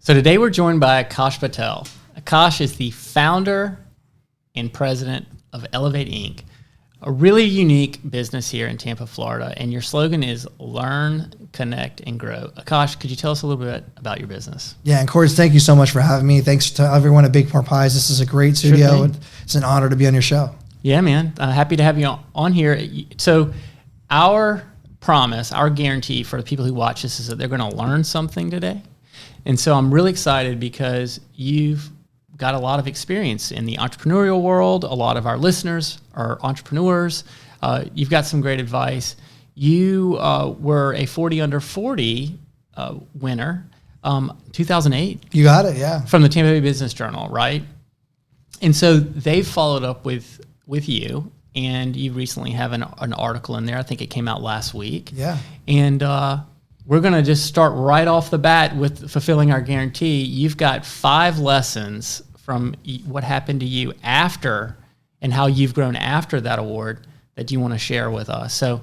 So today we're joined by Aakash Patel. Aakash is the founder and president of Elevate Inc., a really unique business here in Tampa, Florida. And your slogan is Learn, Connect, and Grow. Aakash, could you tell us a little bit about your business? Yeah, and Cords, thank you so much for having me. Thanks to everyone at Big More Pies. This is a great studio. It's an honor to be on your show. Yeah, man. Happy to have you on here. So our promise, our guarantee for the people who watch this is that they're going to learn something today. And so I'm really excited because you've got a lot of experience in the entrepreneurial world. A lot of our listeners are entrepreneurs. You've got some great advice. You were a 40 under 40 winner, 2008. You got it, yeah. From the Tampa Bay Business Journal, right? And so they've followed up with you, and you recently have an article in there. I think it came out last week. Yeah. And we're going to just start right off the bat with fulfilling our guarantee. You've got 5 lessons from what happened to you after and how you've grown after that award that you want to share with us. So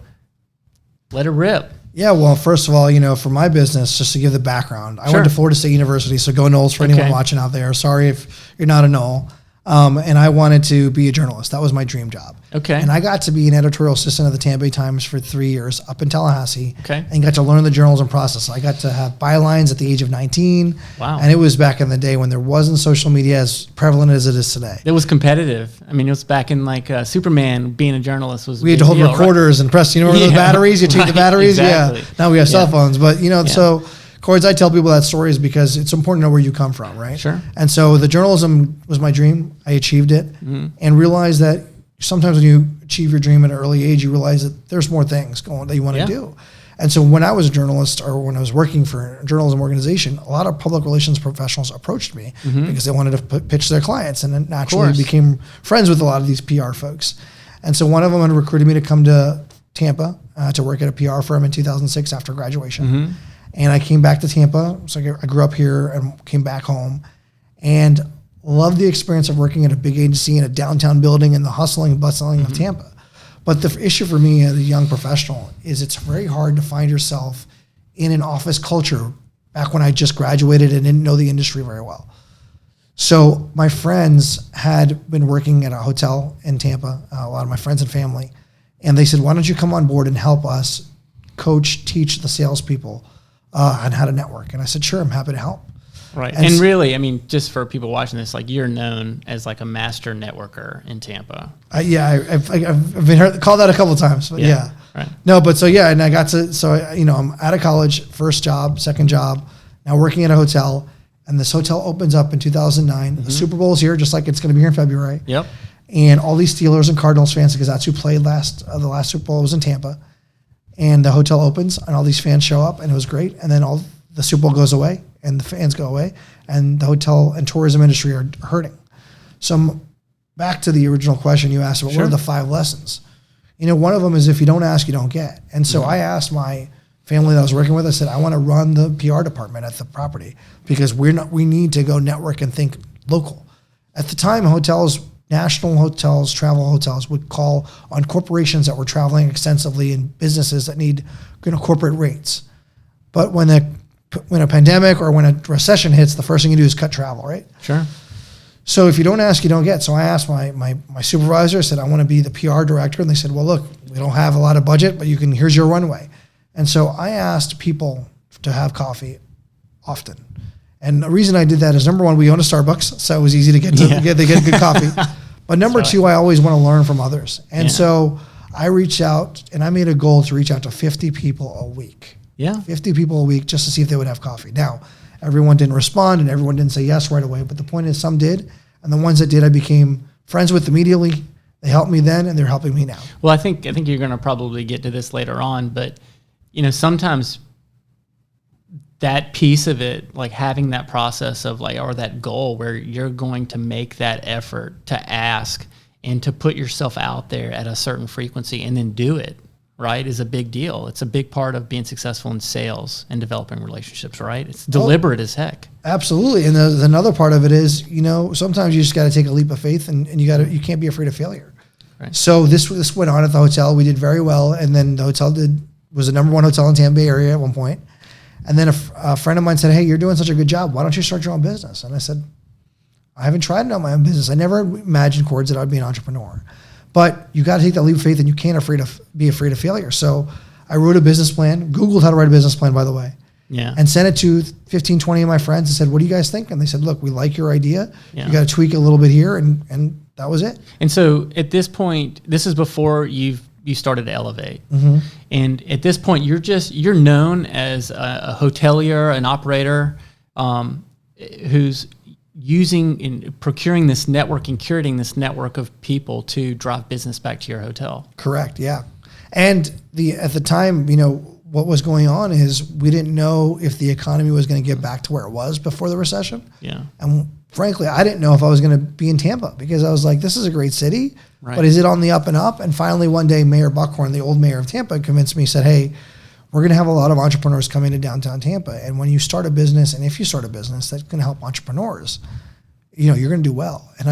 let it rip. Yeah, well, first of all, for my business, just to give the background, I went to Florida State University, so go Noles for anyone watching out there. Sorry if you're not a Nole. And I wanted to be a journalist. That was my dream job. Okay. And I got to be an editorial assistant at the Tampa Bay Times for 3 years up in Tallahassee. Okay. And got to learn the journalism process. I got to have bylines at the age of 19. Wow. And it was back in the day when there wasn't social media as prevalent as it is today. It was competitive. I mean, it was back in like Superman being a journalist was. We had to hold recorders and press, remember the batteries? You take the batteries? Exactly. Yeah. Now we have cell phones. But, so... Cords, I tell people that story is because it's important to know where you come from, right? Sure. And so the journalism was my dream. I achieved it and realized that sometimes when you achieve your dream at an early age, you realize that there's more things that you want to do. And so when I was a journalist or when I was working for a journalism organization, a lot of public relations professionals approached me because they wanted to pitch their clients, and then naturally became friends with a lot of these PR folks. And so one of them had recruited me to come to Tampa to work at a PR firm in 2006 after graduation. And I came back to Tampa. So I grew up here and came back home and loved the experience of working at a big agency in a downtown building and the hustling and bustling of Tampa. But the issue for me as a young professional is it's very hard to find yourself in an office culture back when I just graduated and didn't know the industry very well. So my friends had been working at a hotel in Tampa, a lot of my friends and family, and they said, why don't you come on board and help us coach, teach the salespeople on how to network. And I said, sure, I'm happy to help. Right. And really, I mean, just for people watching this, like you're known as like a master networker in Tampa. I've been called that a couple of times, but yeah. Right. No, but and I got to, I'm out of college, first job, second job, now working at a hotel, and this hotel opens up in 2009. The Super Bowl's here, just like it's going to be here in February. Yep. And all these Steelers and Cardinals fans, because that's who played the last Super Bowl was in Tampa. And the hotel opens and all these fans show up and it was great. And then all the Super Bowl goes away and the fans go away and the hotel and tourism industry are hurting. So back to the original question you asked about what are the 5 lessons? One of them is if you don't ask, you don't get. And so I asked my family that I was working with, I said, I want to run the PR department at the property because we need to go network and think local. At the time, national hotels, travel hotels would call on corporations that were traveling extensively and businesses that need corporate rates. But when a pandemic or when a recession hits, the first thing you do is cut travel, right? Sure. So if you don't ask, you don't get. So I asked my supervisor, I said, I want to be the PR director. And they said, well, look, we don't have a lot of budget, but here's your runway. And so I asked people to have coffee often. And the reason I did that is, number one, we own a Starbucks, so it was easy to get good coffee. But number two, I always want to learn from others. And so I reached out, and I made a goal to reach out to 50 people a week. Yeah. 50 people a week just to see if they would have coffee. Now, everyone didn't respond, and everyone didn't say yes right away. But the point is some did, and the ones that did, I became friends with immediately. They helped me then, and they're helping me now. Well, I think you're going to probably get to this later on, but sometimes that piece of it, like having that process of or that goal where you're going to make that effort to ask and to put yourself out there at a certain frequency and then do it, right, is a big deal. It's a big part of being successful in sales and developing relationships, right? It's deliberate as heck. Absolutely. And another part of it is, sometimes you just got to take a leap of faith and you can't be afraid of failure. Right. So this went on at the hotel. We did very well. And then the hotel was the number 1 hotel in Tampa Bay area at one point. And then a friend of mine said, hey, you're doing such a good job. Why don't you start your own business? And I said, I haven't tried to own my own business. I never imagined, Cords, that I'd be an entrepreneur. But you got to take that leap of faith, and you can't be afraid of failure. So I wrote a business plan, Googled how to write a business plan, by the way. Yeah. And sent it to 15, 20 of my friends and said, what do you guys think? And they said, look, we like your idea. Yeah. You got to tweak it a little bit here. And that was it. And so at this point, this is before you started to Elevate. And at this point, you're known as a hotelier, an operator who's using and procuring this network and curating this network of people to drive business back to your hotel. Correct. Yeah. And at the time, what was going on is we didn't know if the economy was going to get back to where it was before the recession. Yeah. And frankly, I didn't know if I was going to be in Tampa, because I was like, this is a great city, right, but is it on the up and up? And finally, one day, Mayor Buckhorn, the old mayor of Tampa, convinced me, said, hey, we're going to have a lot of entrepreneurs come into downtown Tampa. And when you start a business, and if you start a business that's going to help entrepreneurs, you're going to do well. And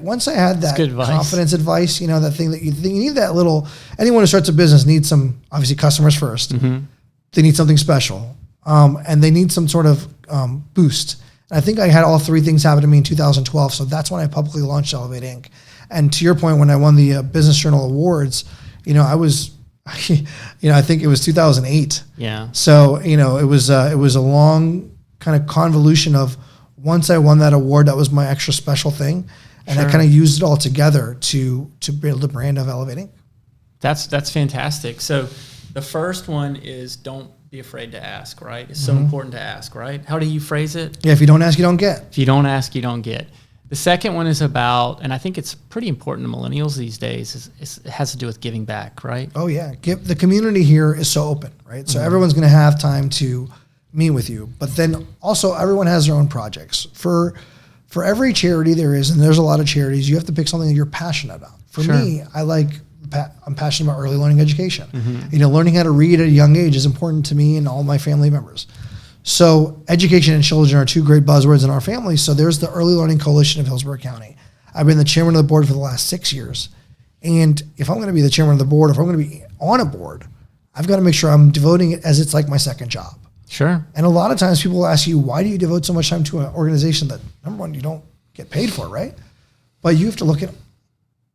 once I had that confidence advice, that thing that you need, that little, anyone who starts a business needs some, obviously, customers first. They need something special. And they need some sort of boost. And I think I had all three things happen to me in 2012. So that's when I publicly launched Elevate Inc. And to your point, when I won the Business Journal Awards, I was, I think it was 2008. Yeah. So, it was a long kind of convolution of, once I won that award, that was my extra special thing. And I kind of used it all together to build a brand of Elevate Inc. That's fantastic. So the first one is don't be afraid to ask, right? It's so important to ask, right? How do you phrase it? Yeah, if you don't ask, you don't get. If you don't ask, you don't get. The second one is about, and I think it's pretty important to millennials these days, it has to do with giving back, right? Oh, yeah. The community here is so open, right? So everyone's going to have time to meet with you. But then also everyone has their own projects. For every charity there is, and there's a lot of charities, you have to pick something that you're passionate about. For me, I'm passionate about early learning education. Learning how to read at a young age is important to me and all my family members. So education and children are two great buzzwords in our family. So there's the Early Learning Coalition of Hillsborough County. I've been the chairman of the board for the last 6 years. And if I'm going to be the chairman of the board, if I'm going to be on a board, I've got to make sure I'm devoting it as it's like my second job. Sure. And a lot of times people will ask you, why do you devote so much time to an organization that, number one, you don't get paid for, right? But you have to look at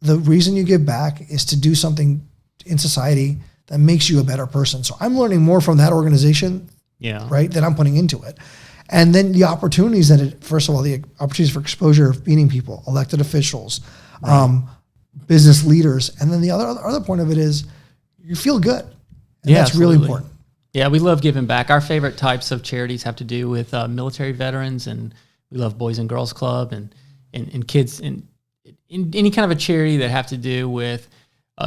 the reason you give back is to do something in society that makes you a better person. So I'm learning more from that organization, right, than I'm putting into it. And then the opportunities first of all, the opportunities for exposure of meeting people, elected officials, business leaders. And then the other point of it is you feel good. And that's really important. Yeah, we love giving back. Our favorite types of charities have to do with military veterans, and we love Boys and Girls Club and kids, and in any kind of a charity that have to do with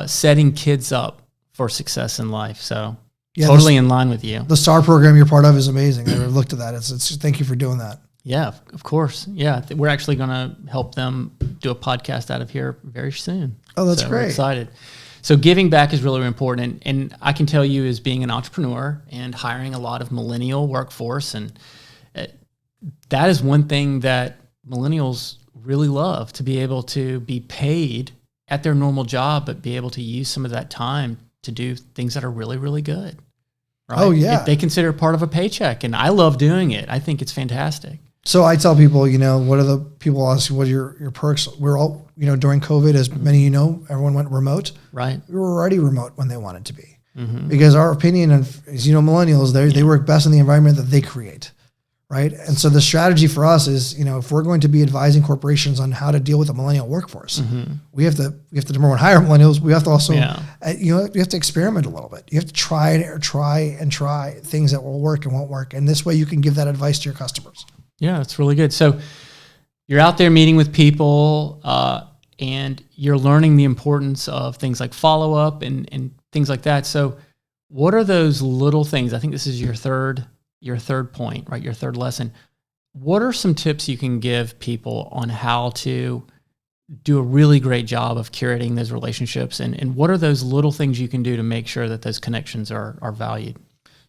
setting kids up for success in life. So totally in line with you. The STAR program you're part of is amazing. I looked at that. It's thank you for doing that. Yeah, of course. Yeah, we're actually going to help them do a podcast out of here very soon. Oh, that's great. We're excited. So giving back is really important. And I can tell you, as being an entrepreneur and hiring a lot of millennial workforce, and that is one thing that millennials really love, to be able to be paid at their normal job, but be able to use some of that time to do things that are really, really good. Right? Oh, yeah. If they consider it part of a paycheck. And I love doing it. I think it's fantastic. So I tell people, what are the people ask what are your perks? We're all, during COVID, as many everyone went remote. Right. We were already remote when they wanted to be. Because our opinion is, millennials, they work best in the environment that they create. Right. And so the strategy for us is, if we're going to be advising corporations on how to deal with the millennial workforce, we have to number one, hire millennials. We have to also, you have to experiment a little bit. You have to try things that will work and won't work. And this way you can give that advice to your customers. Yeah, that's really good. So you're out there meeting with people and you're learning the importance of things like follow-up and things like that. So what are those little things? I think this is your third point, right? Your third lesson. What are some tips you can give people on how to do a really great job of curating those relationships? And what are those little things you can do to make sure that those connections are valued?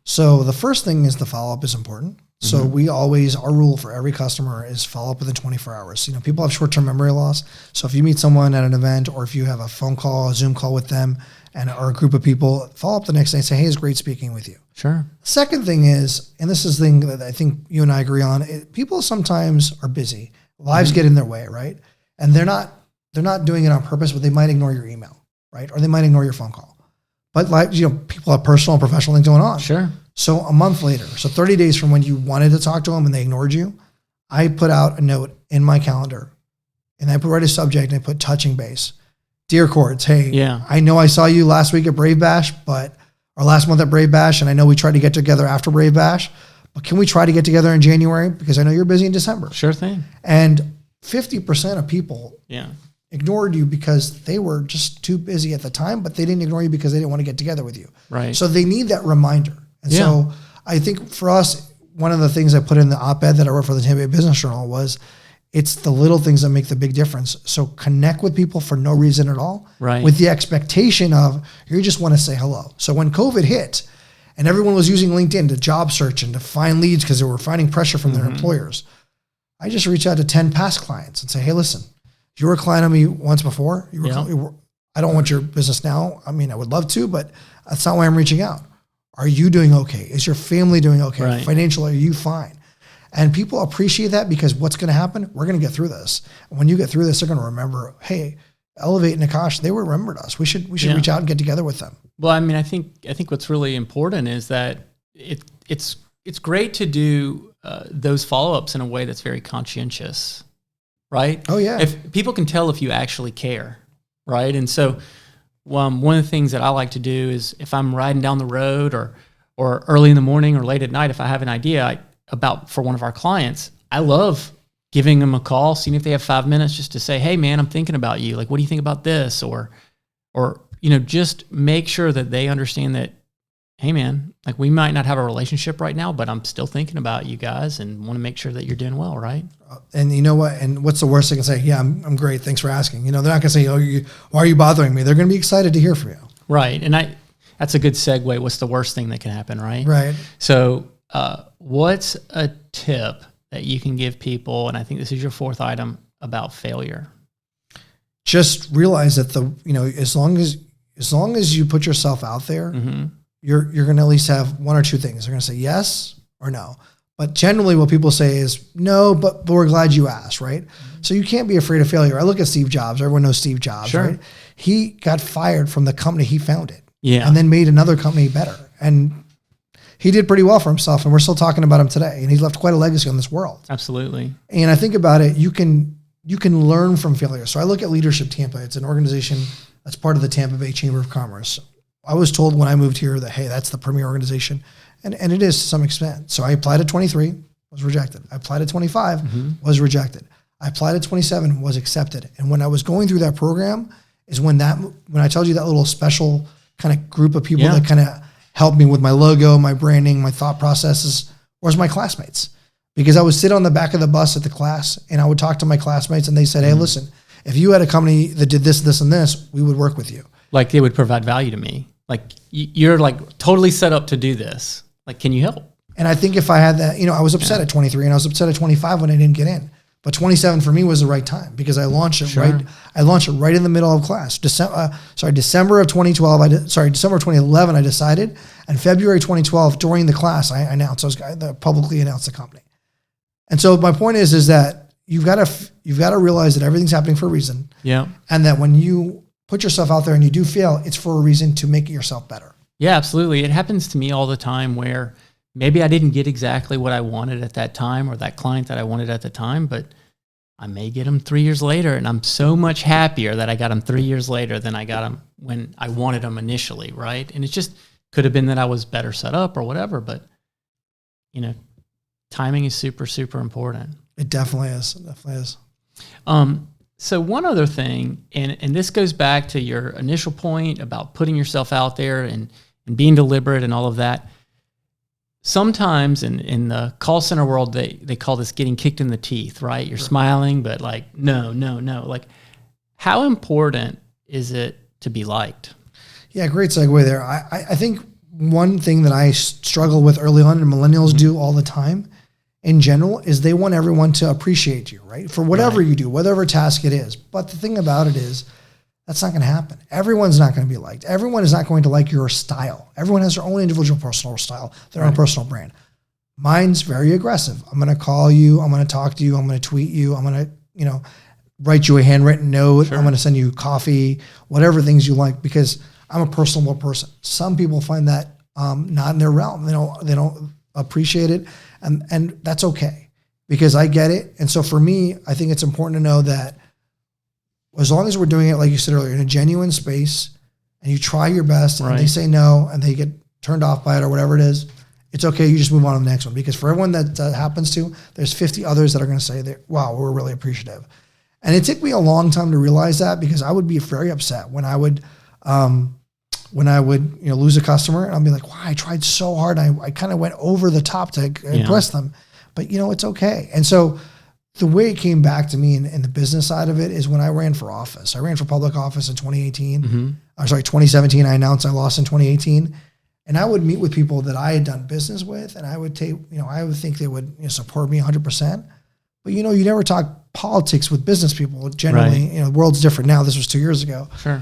So the first thing is the follow-up is important. So our rule for every customer is follow up within 24 hours. People have short-term memory loss. So if you meet someone at an event, or if you have a phone call, a Zoom call with them, or a group of people, follow up the next day and say, hey, it's great speaking with you. Sure. Second thing is, and this is the thing that I think you and I agree on, people sometimes are busy. Lives get in their way, right? And they're not doing it on purpose, but they might ignore your email, right? Or they might ignore your phone call. But people have personal and professional things going on. Sure. So a month later, so 30 days from when you wanted to talk to them and they ignored you, I put out a note in my calendar and I write a subject and I put touching base. Dear Cords, hey, I know I saw you last week at Brave Bash, or last month at Brave Bash, and I know we tried to get together after Brave Bash, but can we try to get together in January? Because I know you're busy in December. Sure thing. And 50% of people ignored you because they were just too busy at the time, but they didn't ignore you because they didn't want to get together with you. Right. So they need that reminder. And so I think for us, one of the things I put in the op-ed that I wrote for the Tampa Bay Business Journal was it's the little things that make the big difference. So connect with people for no reason at all, with the expectation of you just want to say hello. So when COVID hit and everyone was using LinkedIn to job search and to find leads because they were finding pressure from their employers, I just reached out to 10 past clients and say, hey, listen, you were a client of me once before. I don't want your business now. I mean, I would love to, but that's not why I'm reaching out. Are you doing okay? Is your family doing okay? Financially, are you fine? And people appreciate that because what's going to happen? We're going to get through this. And when you get through this, they're going to remember, hey, Elevate and Aakash, they remembered us. We should reach out and get together with them. Well, I mean, I think what's really important is that it's great to do those follow-ups in a way that's very conscientious, right? Oh, yeah. If people can tell if you actually care, right? And so one of the things that I like to do is if I'm riding down the road or early in the morning or late at night, if I have an idea for one of our clients, I love giving them a call, seeing if they have 5 minutes just to say, hey man, I'm thinking about you. Like, what do you think about this? Or just make sure that they understand that, hey man, like we might not have a relationship right now, but I'm still thinking about you guys and want to make sure that you're doing well, right? And you know what? And what's the worst they can say? Yeah, I'm great. Thanks for asking. They're not going to say, why are you bothering me? They're going to be excited to hear from you. Right. And that's a good segue. What's the worst thing that can happen, right? Right. So what's a tip that you can give people, and I think this is your fourth item, about failure? Just realize that as long as you put yourself out there, you're going to at least have one or two things. They're going to say yes or no. But generally what people say is no, but we're glad you asked, right? So you can't be afraid of failure. I look at Steve Jobs. Everyone knows Steve Jobs, right? He got fired from the company he founded and then made another company better. And he did pretty well for himself, and we're still talking about him today. And he's left quite a legacy on this world. Absolutely. And I think about it, you can learn from failure. So I look at Leadership Tampa. It's an organization that's part of the Tampa Bay Chamber of Commerce. I was told when I moved here that, hey, that's the premier organization. And it is to some extent. So I applied at 23, was rejected. I applied at 25, was rejected. I applied at 27, was accepted. And when I was going through that program is when I told you that little special kind of group of people that kind of helped me with my logo, my branding, my thought processes, was my classmates. Because I would sit on the back of the bus at the class and I would talk to my classmates and they said, hey, listen, if you had a company that did this, this, and this, we would work with you. Like they would provide value to me. Like you're like totally set up to do this. Like, can you help? And I think if I had that, I was upset at 23 and I was upset at 25 when I didn't get in. But 27 for me was the right time because I launched it I launched it right in the middle of class. December of 2012. December of 2011. I decided, and February 2012 during the class, I announced. I publicly announced the company. And so my point is that you've got to realize that everything's happening for a reason. Yeah. And that when you put yourself out there and you do fail, it's for a reason to make yourself better. Yeah, absolutely. It happens to me all the time where maybe I didn't get exactly what I wanted at that time or that client that I wanted at the time, but I may get them 3 years later, and I'm so much happier that I got them 3 years later than I got them when I wanted them initially, right? And it just could have been that I was better set up or whatever, but timing is super, super important. It definitely is. It definitely is. So one other thing, and this goes back to your initial point about putting yourself out there and being deliberate and all of that. Sometimes in the call center world, they call this getting kicked in the teeth, right? You're smiling, but like, no. Like, how important is it to be liked? Yeah, great segue there. I think one thing that I struggle with early on, and millennials do all the time in general, is they want everyone to appreciate you, right? For whatever you do, whatever task it is. But the thing about it is That's not going to happen. Everyone's not going to be liked. Everyone is not going to like your style. Everyone has their own individual personal style, their own personal brand. Mine's very aggressive. I'm going to call you. I'm going to talk to you. I'm going to tweet you. I'm going to, write you a handwritten note. I'm going to send you coffee, whatever things you like, because I'm a personable person. Some people find that not in their realm. They don't appreciate it, and that's okay, because I get it. And so for me, I think it's important to know that as long as we're doing it, like you said earlier, in a genuine space, and you try your best, and they say no, and they get turned off by it or whatever it is, it's okay. You just move on to the next one, because for everyone that happens to, there's 50 others that are going to say that, wow, we're really appreciative. And it took me a long time to realize that, because I would be very upset when I would lose a customer, and I'll be like, wow, I tried so hard. I kind of went over the top to impress them, but it's okay. And so the way it came back to me in the business side of it is when I ran for office. I ran for public office in 2018. 2017. I announced I lost in 2018. And I would meet with people that I had done business with, and I would take, I would think they would support me 100%. But you never talk politics with business people. Generally, the world's different now. This was 2 years ago. Sure.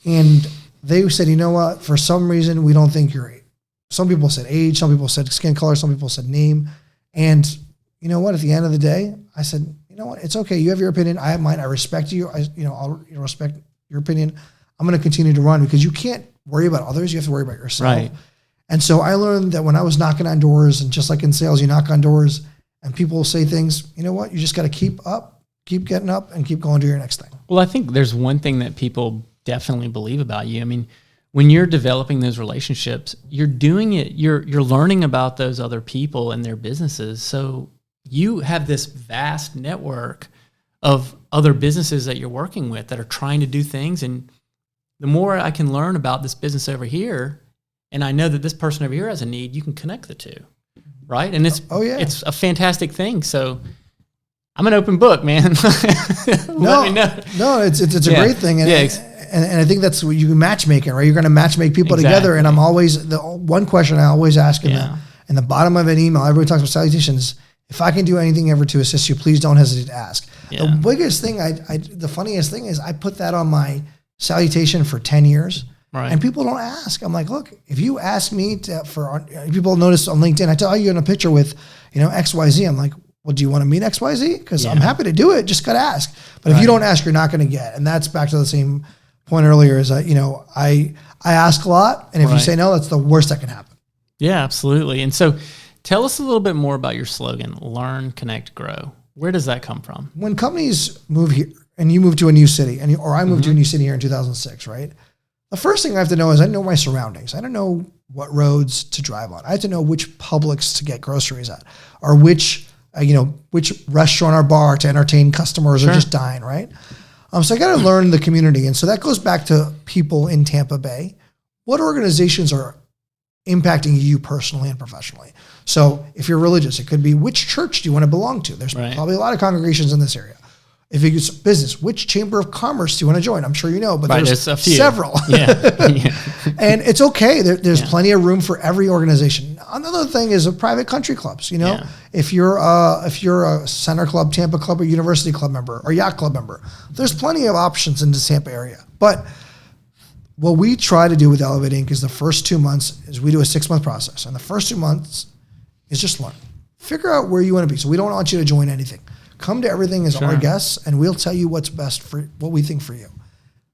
And they said, you know what? For some reason, we don't think you're. Some people said age. Some people said skin color. Some people said name. And you know what? At the end of the day, I said, you know what? It's okay. You have your opinion. I have mine. I respect you. I'll respect your opinion. I'm going to continue to run, because you can't worry about others. You have to worry about yourself. Right. And so I learned that when I was knocking on doors, and just like in sales, you knock on doors and people say things, you know what? You just got to keep getting up, and keep going to your next thing. Well, I think there's one thing that people definitely believe about you. I mean, when you're developing those relationships, you're doing it, you're learning about those other people and their businesses. So you have this vast network of other businesses that you're working with that are trying to do things. And the more I can learn about this business over here, and I know that this person over here has a need, you can connect the two, right? And it's a fantastic thing. So I'm an open book, man. Let me know. No, it's a great thing. And, and I think that's what you can matchmake it, right? You're going to matchmake people together. And I'm always, the one question I always ask in the bottom of an email, everybody talks about salutations. If I can do anything ever to assist you, please don't hesitate to ask. Yeah. The biggest thing, the funniest thing is I put that on my salutation for 10 years. Right. And people don't ask. I'm like, look, if you ask me people notice on LinkedIn, I tell you in a picture with, XYZ. I'm like, well, do you want to meet XYZ? Because I'm happy to do it. Just got to ask. But if you don't ask, you're not going to get. And that's back to the same point earlier is that, I ask a lot. And if you say no, that's the worst that can happen. Yeah, absolutely. And so tell us a little bit more about your slogan, Learn, Connect, Grow. Where does that come from? When companies move here, and you move to a new city, or I moved to a new city here in 2006, right? The first thing I have to know is I know my surroundings. I don't know what roads to drive on. I have to know which Publix to get groceries at, or which restaurant or bar to entertain customers or just dine, right? So I got to learn the community. And so that goes back to people in Tampa Bay. What organizations are impacting you personally and professionally? So if you're religious, it could be which church do you want to belong to? There's probably a lot of congregations in this area. If it's business, which chamber of commerce do you want to join? I'm sure you know, but there's a few. Several. And it's okay. There's plenty of room for every organization. Another thing is private country clubs. If you're a Center Club, Tampa Club, or University Club member, or Yacht Club member, there's plenty of options in the Tampa area. But what we try to do with Elevate Inc. is the first 2 months is we do a 6-month process. And the first 2 months is just learn. Figure out where you want to be. So we don't want you to join anything. Come to everything as our guests, and we'll tell you what's best for what we think for you.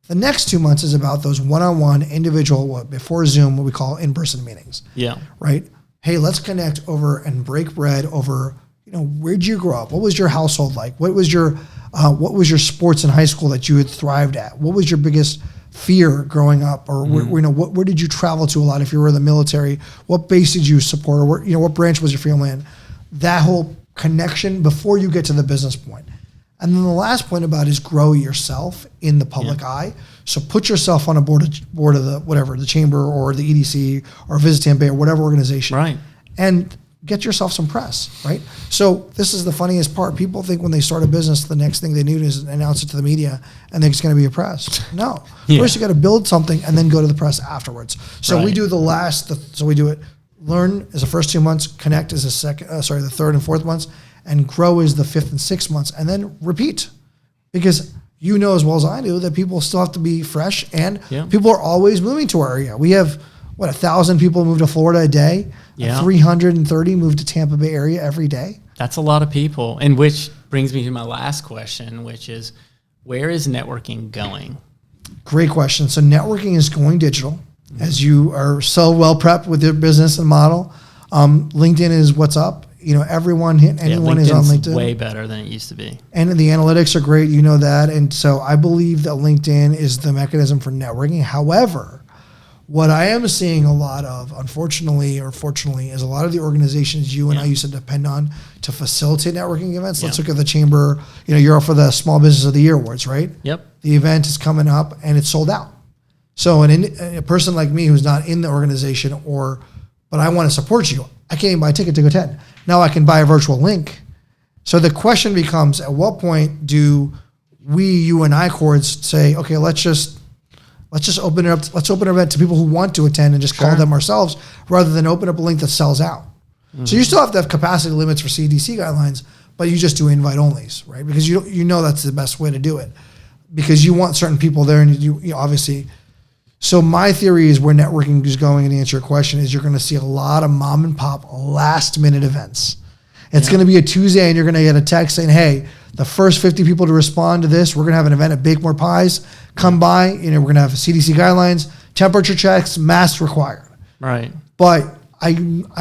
The next 2 months is about those one-on-one individual, before Zoom, what we call in-person meetings. Yeah. Right? Hey, let's connect over and break bread over, where'd you grow up? What was your household like? What was your sports in high school that you had thrived at? What was your biggest fear growing up? Or where did you travel to a lot if you were in the military? What base did you support? Or what branch was your family in? That whole connection before you get to the business point. And then the last point about is grow yourself in the public eye. So put yourself on a board of the chamber or the EDC or Visit Tampa Bay or whatever organization. Right. And get yourself some press, right? So this is the funniest part. People think when they start a business, the next thing they do is announce it to the media and think it's going to be a press. No. First you got to build something and then go to the press afterwards. So we do we do it. Learn is the first 2 months, connect is the third and fourth months, and grow is the 5th and 6th months, and then repeat. Because you know as well as I do that people still have to be fresh, and Yeah. people are always moving to our area. We have 1,000 people move to Florida a day. Yeah. 330 move to Tampa Bay area every day. That's a lot of people. And which brings me to my last question, which is, where is networking going? Great question. So networking is going digital, as you are so well prepped with your business and model. LinkedIn is what's up. You know, anyone is on LinkedIn. Way better than it used to be. And the analytics are great. You know that. And so I believe that LinkedIn is the mechanism for networking. However, what I am seeing a lot of, unfortunately or fortunately, is a lot of the organizations you and I used to depend on to facilitate networking events. Let's look at the chamber. You know, you're up for the Small Business of the Year awards, right? Yep. The event is coming up and it's sold out. So a person like me who's not in the organization, but I want to support you, I can't even buy a ticket to go attend. Now I can buy a virtual link. So the question becomes, at what point do you and I Cords say, okay, let's just open it up. Let's open an event to people who want to attend and just call them ourselves, rather than open up a link that sells out. Mm-hmm. So you still have to have capacity limits for CDC guidelines, but you just do invite onlys, right? Because you know that's the best way to do it, because you want certain people there, and you obviously. So my theory is where networking is going, and to answer your question, is you're going to see a lot of mom and pop last minute events. It's going to be a Tuesday and you're going to get a text saying, hey, the first 50 people to respond to this, we're going to have an event at Bake More Pies. Come by, we're going to have CDC guidelines, temperature checks, masks required. Right. But I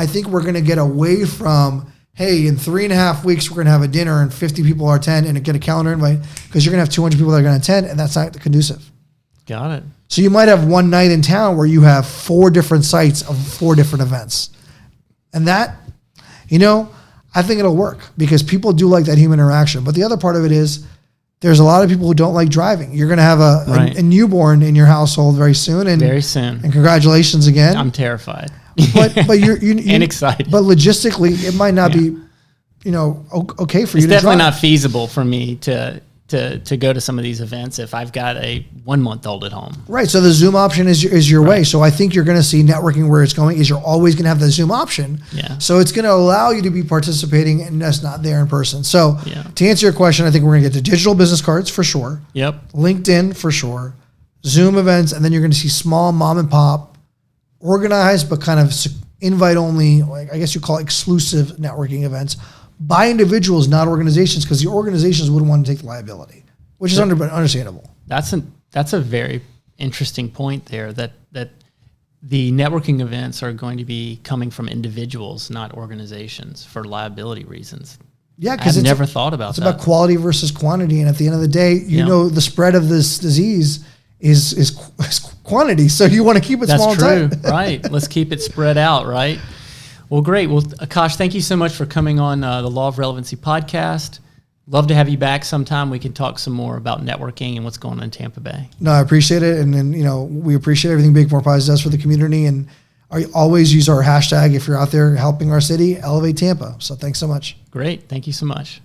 think we're going to get away from, hey, in 3.5 weeks, we're going to have a dinner and 50 people are attend and get a calendar invite, because you're going to have 200 people that are going to attend, and that's not conducive. Got it. So you might have one night in town where you have 4 different sites of 4 different events. And that, I think it'll work, because people do like that human interaction. But the other part of it is there's a lot of people who don't like driving. You're going to have a newborn in your household very soon. And congratulations again. I'm terrified. But you're and excited. But logistically, it might not be, okay for you to drive. It's definitely not feasible for me to go to some of these events if I've got a 1-month-old at home. Right. So the Zoom option is your way. So I think you're going to see networking where it's going is you're always going to have the Zoom option. Yeah. So it's going to allow you to be participating and that's not there in person. So to answer your question, I think we're going to get to digital business cards for sure. Yep. LinkedIn for sure. Zoom events. And then you're going to see small mom and pop, organized, but kind of invite only, like I guess you call it exclusive networking events, by individuals, not organizations, because the organizations wouldn't want to take the liability, which is understandable. That's a very interesting point there, that the networking events are going to be coming from individuals, not organizations, for liability reasons. Yeah, because I've never thought about that. It's about quality versus quantity, and at the end of the day, the spread of this disease is quantity, so you want to keep it small. That's true, right? Let's keep it spread out, right? Well, great. Well, Aakash, thank you so much for coming on the Law of Relevancy podcast. Love to have you back sometime. We can talk some more about networking and what's going on in Tampa Bay. No, I appreciate it. And then, we appreciate everything Bake More Pies does for the community. And I always use our hashtag if you're out there helping our city, Elevate Tampa. So thanks so much. Great. Thank you so much.